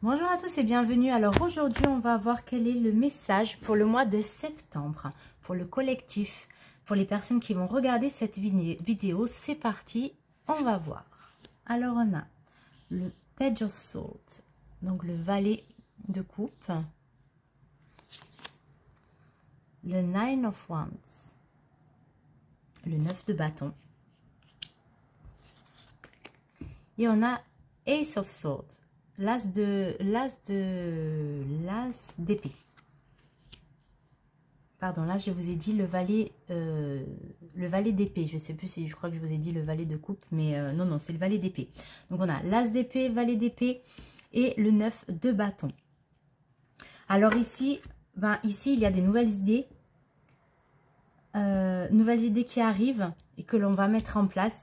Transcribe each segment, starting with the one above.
Bonjour à tous et bienvenue. Alors aujourd'hui, on va voir quel est le message pour le mois de septembre, pour le collectif, pour les personnes qui vont regarder cette vidéo. C'est parti, on va voir. Alors on a le Page of Swords, donc le valet de coupe, le Nine of Wands, le 9 de bâton, et on a Ace of Swords, l'as d'épée. Pardon, là je vous ai dit le valet d'épée. Je sais plus si je crois que je vous ai dit le valet de coupe, mais non, c'est le valet d'épée. Donc on a l'as d'épée, valet d'épée et le 9 de bâton. Alors ici, il y a des nouvelles idées qui arrivent et que l'on va mettre en place.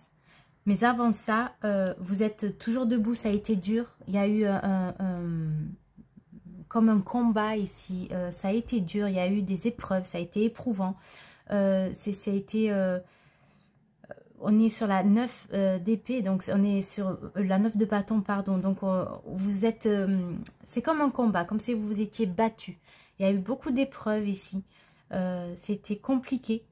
Mais avant ça, vous êtes toujours debout, ça a été dur. Il y a eu comme un combat ici, ça a été dur, il y a eu des épreuves, ça a été éprouvant. On est sur la 9 d'épée, donc on est sur la 9 de bâton, pardon. Donc vous êtes, c'est comme un combat, comme si vous vous étiez battu. Il y a eu beaucoup d'épreuves ici, c'était compliqué.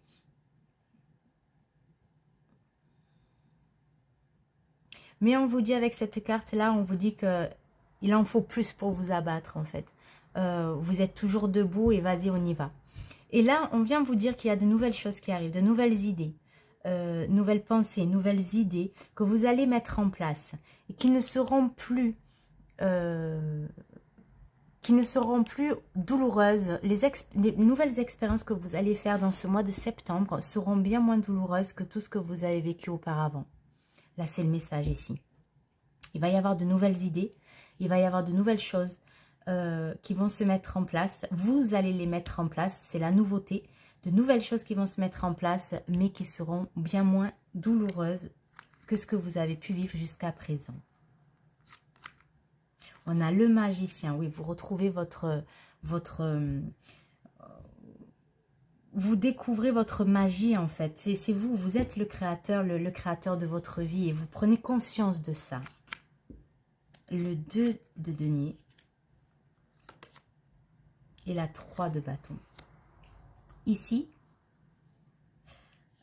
Mais on vous dit avec cette carte-là, on vous dit qu'il en faut plus pour vous abattre en fait. Vous êtes toujours debout et vas-y, on y va. Et là, on vient vous dire qu'il y a de nouvelles choses qui arrivent, de nouvelles idées, nouvelles pensées, nouvelles idées que vous allez mettre en place et qui ne seront plus douloureuses. Les nouvelles expériences que vous allez faire dans ce mois de septembre seront bien moins douloureuses que tout ce que vous avez vécu auparavant. Là, c'est le message ici. Il va y avoir de nouvelles idées, il va y avoir de nouvelles choses qui vont se mettre en place. Vous allez les mettre en place, c'est la nouveauté. De nouvelles choses qui vont se mettre en place, mais qui seront bien moins douloureuses que ce que vous avez pu vivre jusqu'à présent. On a le magicien, oui, vous retrouvez vous découvrez votre magie en fait. C'est vous, vous êtes le créateur, le créateur de votre vie et vous prenez conscience de ça. Le 2 de denier et la 3 de bâton. Ici,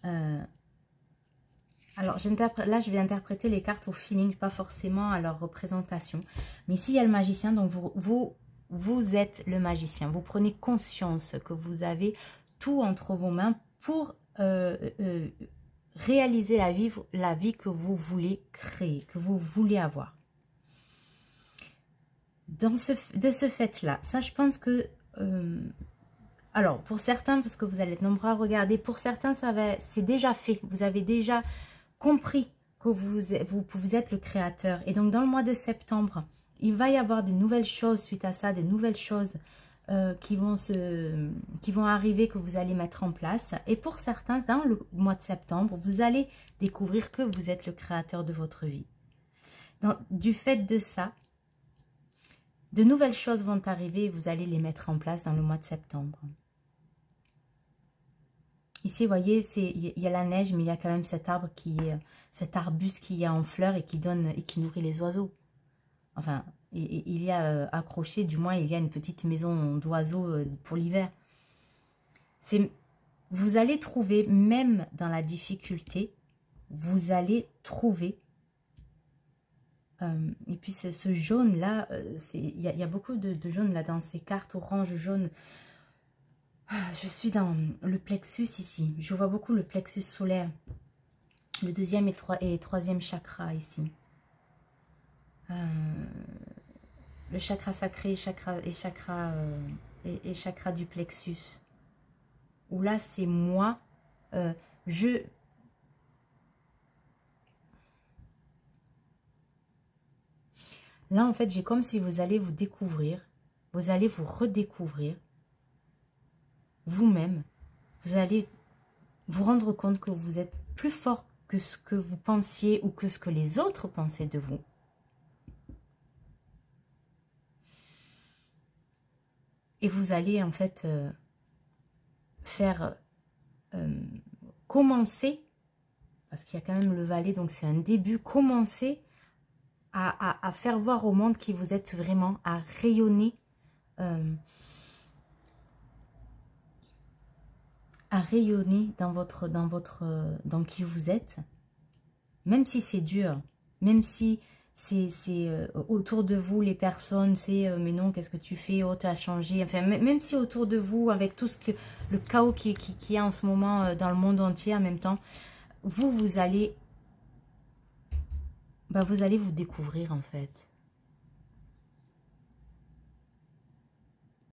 alors là je vais interpréter les cartes au feeling, pas forcément à leur représentation. Mais ici il y a le magicien, donc vous êtes le magicien. Vous prenez conscience que vous avez tout entre vos mains pour réaliser la vie que vous voulez créer, que vous voulez avoir. De ce fait-là, ça je pense que... alors pour certains, parce que vous allez être nombreux à regarder, pour certains c'est déjà fait. Vous avez déjà compris que vous êtes le créateur. Et donc dans le mois de septembre, il va y avoir de nouvelles choses suite à ça, des nouvelles choses qui vont arriver, que vous allez mettre en place. Et pour certains, dans le mois de septembre, vous allez découvrir que vous êtes le créateur de votre vie. Du fait de ça, de nouvelles choses vont arriver et vous allez les mettre en place dans le mois de septembre. Ici, vous voyez, il y a la neige, mais il y a quand même cet arbre cet arbuste qui est en fleurs et qui nourrit les oiseaux. Enfin, il y a accroché, du moins, il y a une petite maison d'oiseaux pour l'hiver. Vous allez trouver, même dans la difficulté, vous allez trouver. Et puis, ce jaune-là, il y a beaucoup de jaune là dans ces cartes, orange, jaune. Je suis dans le plexus ici. Je vois beaucoup le plexus solaire. Le deuxième et troisième chakra ici. Le chakra sacré et chakra du plexus. Où là, c'est moi. Là, en fait, j'ai comme si vous allez vous découvrir. Vous allez vous redécouvrir. Vous-même. Vous allez vous rendre compte que vous êtes plus fort que ce que vous pensiez ou que ce que les autres pensaient de vous. Et vous allez en fait commencer, parce qu'il y a quand même le valet, donc c'est un début, commencer à faire voir au monde qui vous êtes vraiment, à rayonner, dans qui vous êtes, même si c'est dur, même si c'est autour de vous, les personnes, c'est mais non, qu'est-ce que tu fais, oh, tu as changé, enfin, même si autour de vous, avec tout le chaos qui y a en ce moment dans le monde entier en même temps, vous allez vous découvrir en fait.